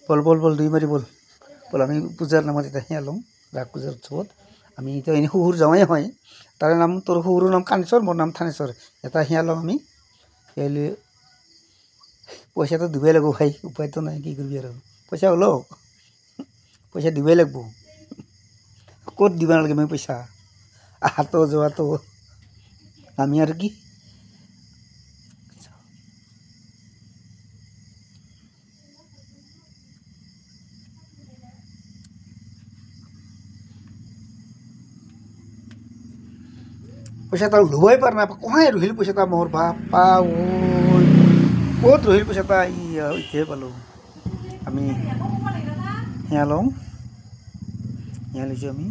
বল বল বল দুই মাৰি বল বল আমি পূজাৰ নামত এটা সেয়া লওঁ ৰাস পূজাৰ উৎসৱত আমি এতিয়া এনেই শহুৰ যাওঁৱেই হয় তাৰে নাম তোৰ শহুৰৰ নাম কানেশ্বৰ মোৰ নাম থানেশ্বৰ এটা সেয়া লওঁ আমি সেয়া পইচাটো দিবই লাগিব ভাই উপায়তো নাই কি কৰিবি আৰু পইচা ওলক পইচা দিবই লাগিব ক'ত দিব নালাগে মই পইচা আহাতো যোৱাটো আমি আৰু কি পইচা এটা ল'বই পাৰা নাই কহাই ৰহিল পইচা এটা মোৰ বাপা ক'ত ৰহিল পইচা এটা এতিয়াহে পালোঁ আমি সেয়া লওঁ সেয়া লৈছোঁ আমি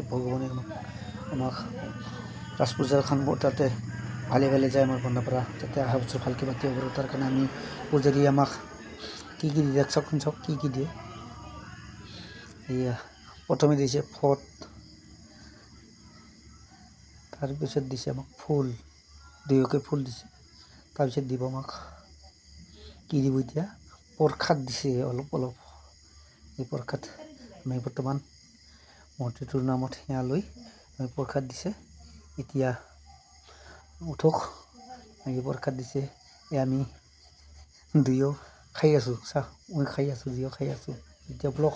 ভগৱানে আমাক ৰাজ পূজাখন তাতে ভালে ভালে যায় আমাৰ বন্ধৰ পৰা যাতে অহা বছৰ ভালকৈ পাতিব পাৰোঁ তাৰ কাৰণে আমি পূজাৰী আমাক কি দিয়ে চাওকচোন চাওক কি দিয়ে এয়া প্ৰথমে দিছে ফট তাৰপিছত দিছে আমাক ফুল দুয়োকে ফুল দিছে তাৰপিছত দিব আমাক কি দিব এতিয়া প্ৰসাদ দিছে অলপ অলপ এই প্ৰসাদ আমি বৰ্তমান মন্ত্ৰীটোৰ নামত সেয়া লৈ আমি প্ৰসাদ দিছে এতিয়া উঠক এই প্ৰসাদ দিছে আমি দুয়ো খাই আছোঁ চাহ মই খাই আছোঁ দুয়ো খাই আছোঁ এতিয়া ব্লক